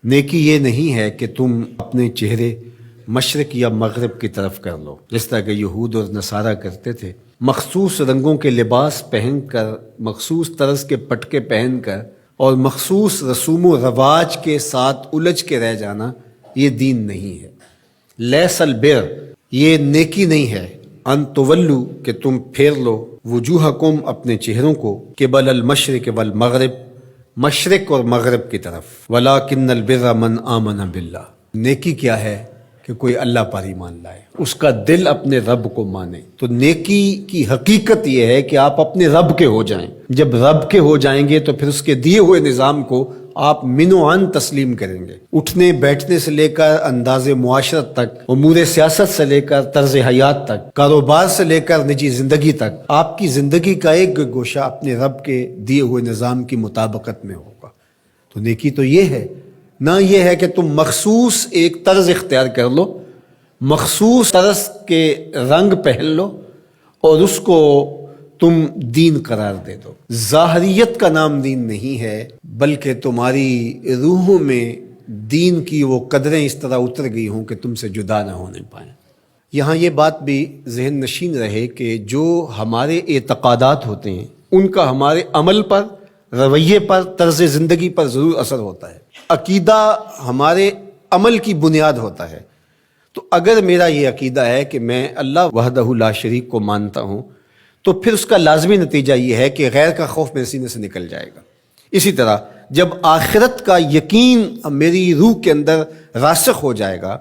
نیکی یہ نہیں ہے کہ تم اپنے چہرے مشرق یا مغرب کی طرف کر لو، جس طرح کہ یہود اور نصارہ کرتے تھے، مخصوص رنگوں کے لباس پہن کر، مخصوص طرز کے پٹکے پہن کر اور مخصوص رسوم و رواج کے ساتھ الجھ کے رہ جانا، یہ دین نہیں ہے۔ لیس البر، یہ نیکی نہیں ہے، ان تولو، کہ تم پھیر لو، وجوہکم، اپنے چہروں کو، قبل المشرق والمغرب، مشرق اور مغرب کی طرف، ولیکن البر من آمن باللہ، نیکی کیا ہے کہ کوئی اللہ پر ایمان لائے، اس کا دل اپنے رب کو مانے۔ تو نیکی کی حقیقت یہ ہے کہ آپ اپنے رب کے ہو جائیں۔ جب رب کے ہو جائیں گے تو پھر اس کے دیے ہوئے نظام کو آپ من و عن تسلیم کریں گے۔ اٹھنے بیٹھنے سے لے کر انداز معاشرت تک، امور سیاست سے لے کر طرز حیات تک، کاروبار سے لے کر نجی زندگی تک، آپ کی زندگی کا ایک گوشہ اپنے رب کے دیے ہوئے نظام کی مطابقت میں ہوگا۔ تو نیکی تو یہ ہے، نہ یہ ہے کہ تم مخصوص ایک طرز اختیار کر لو، مخصوص طرز کے رنگ پہن لو اور اس کو تم دین قرار دے دو۔ ظاہریت کا نام دین نہیں ہے، بلکہ تمہاری روحوں میں دین کی وہ قدریں اس طرح اتر گئی ہوں کہ تم سے جدا نہ ہونے پائیں۔ یہاں یہ بات بھی ذہن نشین رہے کہ جو ہمارے اعتقادات ہوتے ہیں ان کا ہمارے عمل پر، رویے پر، طرز زندگی پر ضرور اثر ہوتا ہے۔ عقیدہ ہمارے عمل کی بنیاد ہوتا ہے۔ تو اگر میرا یہ عقیدہ ہے کہ میں اللہ وحدہ لا شریک کو مانتا ہوں، تو پھر اس کا لازمی نتیجہ یہ ہے کہ غیر کا خوف میرے سینے سے نکل جائے گا۔ اسی طرح جب آخرت کا یقین میری روح کے اندر راسخ ہو جائے گا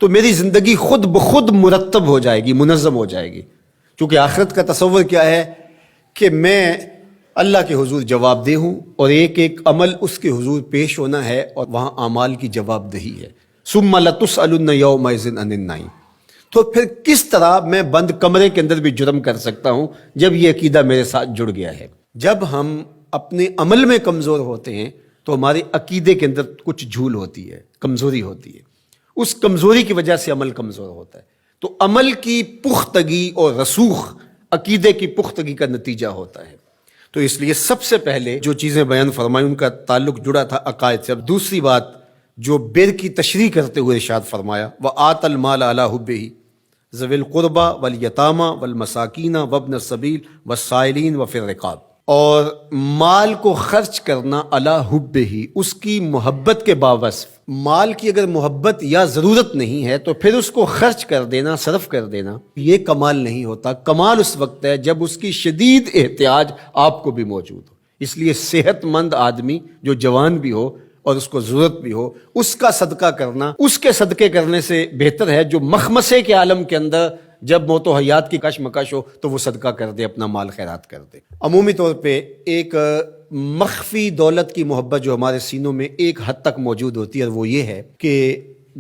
تو میری زندگی خود بخود مرتب ہو جائے گی، منظم ہو جائے گی، کیونکہ آخرت کا تصور کیا ہے کہ میں اللہ کے حضور جواب دہ ہوں اور ایک ایک عمل اس کے حضور پیش ہونا ہے اور وہاں اعمال کی جواب دہی ہے۔ ثم لتسألن یومئذ عن النعیم۔ تو پھر کس طرح میں بند کمرے کے اندر بھی جرم کر سکتا ہوں جب یہ عقیدہ میرے ساتھ جڑ گیا ہے؟ جب ہم اپنے عمل میں کمزور ہوتے ہیں تو ہمارے عقیدے کے اندر کچھ جھول ہوتی ہے، کمزوری ہوتی ہے، اس کمزوری کی وجہ سے عمل کمزور ہوتا ہے۔ تو عمل کی پختگی اور رسوخ عقیدے کی پختگی کا نتیجہ ہوتا ہے۔ تو اس لیے سب سے پہلے جو چیزیں بیان فرمائی ان کا تعلق جڑا تھا عقائد سے۔ اب دوسری بات جو بر کی تشریح کرتے ہوئے ارشاد فرمایا، وآت المال علی حبہ ذوی القربى والیتامى والمساکین وابن السبیل والسائلین وفی الرقاب، اور مال کو خرچ کرنا علی حبہ، اس کی محبت کے باوصف۔ مال کی اگر محبت یا ضرورت نہیں ہے تو پھر اس کو خرچ کر دینا، صرف کر دینا، یہ کمال نہیں ہوتا۔ کمال اس وقت ہے جب اس کی شدید احتیاج آپ کو بھی موجود ہو۔ اس لیے صحت مند آدمی جو جوان بھی ہو اور اس کو ضرورت بھی ہو، اس کا صدقہ کرنا، اس کے صدقے کرنے سے بہتر ہے جو مخمسے کے عالم کے اندر جب موت و حیات کی کشمکش ہو تو وہ صدقہ کر دے، اپنا مال خیرات کر دے۔ عمومی طور پہ ایک مخفی دولت کی محبت جو ہمارے سینوں میں ایک حد تک موجود ہوتی ہے، اور وہ یہ ہے کہ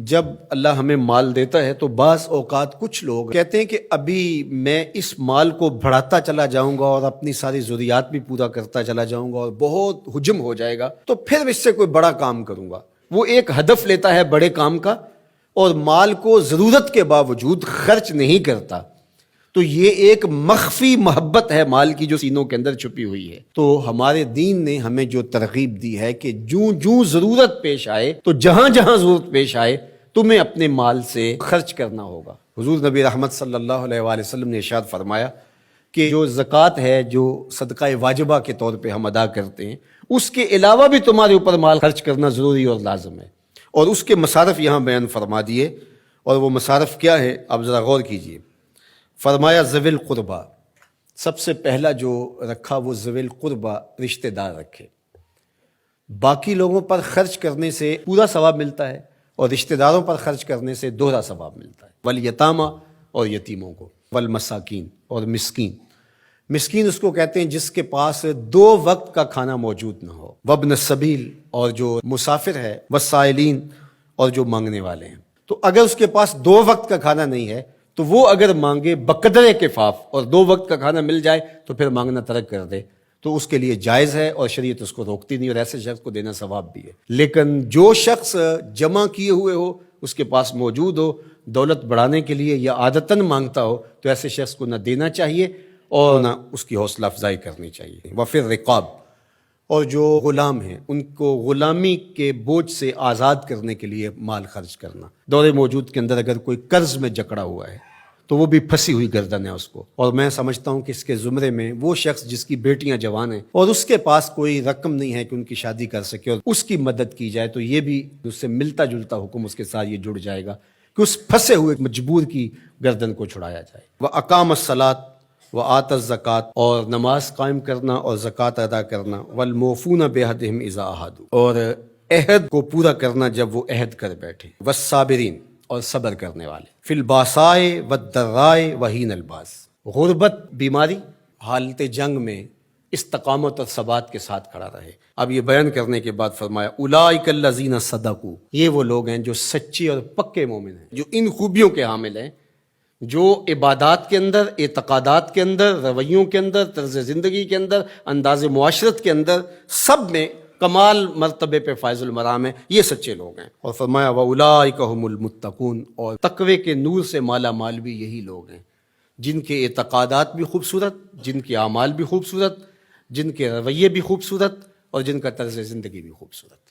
جب اللہ ہمیں مال دیتا ہے تو بعض اوقات کچھ لوگ کہتے ہیں کہ ابھی میں اس مال کو بڑھاتا چلا جاؤں گا اور اپنی ساری ضروریات بھی پورا کرتا چلا جاؤں گا اور بہت حجم ہو جائے گا تو پھر اس سے کوئی بڑا کام کروں گا۔ وہ ایک ہدف لیتا ہے بڑے کام کا اور مال کو ضرورت کے باوجود خرچ نہیں کرتا، تو یہ ایک مخفی محبت ہے مال کی جو سینوں کے اندر چھپی ہوئی ہے۔ تو ہمارے دین نے ہمیں جو ترغیب دی ہے کہ جوں ضرورت پیش آئے تو جہاں جہاں ضرورت پیش آئے تمہیں اپنے مال سے خرچ کرنا ہوگا۔ حضور نبی رحمت صلی اللہ علیہ وآلہ وسلم نے ارشاد فرمایا کہ جو زکوٰۃ ہے، جو صدقہ واجبہ کے طور پہ ہم ادا کرتے ہیں، اس کے علاوہ بھی تمہارے اوپر مال خرچ کرنا ضروری اور لازم ہے، اور اس کے مصارف یہاں بیان فرما دیے۔ اور وہ مصارف کیا ہے آپ ذرا غور کیجئے۔ فرمایا ذوی القربہ، سب سے پہلا جو رکھا وہ ذوی القربہ، رشتہ دار رکھے۔ باقی لوگوں پر خرچ کرنے سے پورا ثواب ملتا ہے اور رشتہ داروں پر خرچ کرنے سے دوہرا ثواب ملتا ہے۔ والیتامى، اور یتیموں کو، والمساکین، اور مسکین۔ مسکین اس کو کہتے ہیں جس کے پاس 2 وقت کا کھانا موجود نہ ہو، وابن السبیل، اور جو مسافر ہے، والسائلین، اور جو مانگنے والے ہیں۔ تو اگر اس کے پاس 2 وقت کا کھانا نہیں ہے تو وہ اگر مانگے بقدر کفاف اور 2 وقت کا کھانا مل جائے تو پھر مانگنا ترک کر دے تو اس کے لیے جائز ہے اور شریعت اس کو روکتی نہیں، اور ایسے شخص کو دینا ثواب بھی ہے۔ لیکن جو شخص جمع کیے ہوئے ہو، اس کے پاس موجود ہو، دولت بڑھانے کے لیے یا عادتاً مانگتا ہو، تو ایسے شخص کو نہ دینا چاہیے اور نہ اس کی حوصلہ افزائی کرنی چاہیے۔ وفی الرقاب، اور جو غلام ہیں ان کو غلامی کے بوجھ سے آزاد کرنے کے لیے مال خرچ کرنا. دور موجود کے اندر اگر کوئی قرض میں جکڑا ہوا ہے تو وہ بھی پھنسی ہوئی گردن ہے اس کو. اور میں سمجھتا ہوں کہ اس کے زمرے میں وہ شخص جس کی بیٹیاں جوان ہیں اور اس کے پاس کوئی رقم نہیں ہے کہ ان کی شادی کر سکے اور اس کی مدد کی جائے، تو یہ بھی اس سے ملتا جلتا حکم اس کے ساتھ یہ جڑ جائے گا کہ اس پھنسے ہوئے مجبور کی گردن کو چھڑایا جائے. وَأَقَامَ الصَّلَاةَ وَآتَى الزَّكَاةَ، اور نماز قائم کرنا اور زکوٰۃ ادا کرنا. وَالْمُوفُونَ بِعَهْدِهِمْ إِذَا عَاهَدُوا، اور عہد کو پورا کرنا جب وہ عہد کر بیٹھے. وَالصَّابِرِينَ، اور صبر کرنے والے. فی الباسائے والضرائے وحین الباس، غربت، بیماری، حالت جنگ میں استقامت اور ثبات کے ساتھ کھڑا رہے. اب یہ بیان کرنے کے بعد فرمایا اولئک الذین صدقوا، یہ وہ لوگ ہیں جو سچے اور پکے مومن ہیں، جو ان خوبیوں کے حامل ہیں، جو عبادات کے اندر، اعتقادات کے اندر، رویوں کے اندر، طرز زندگی کے اندر، انداز معاشرت کے اندر، سب میں کمال مرتبے پہ فائز المرام ہیں. یہ سچے لوگ ہیں. اور فرمایا وَأُولَٰئِکَ هُمُ الْمُتَّقُونَ، اور تقوی کے نور سے مالا مال بھی یہی لوگ ہیں جن کے اعتقادات بھی خوبصورت، جن کے اعمال بھی خوبصورت، جن کے رویے بھی خوبصورت، اور جن کا طرز زندگی بھی خوبصورت.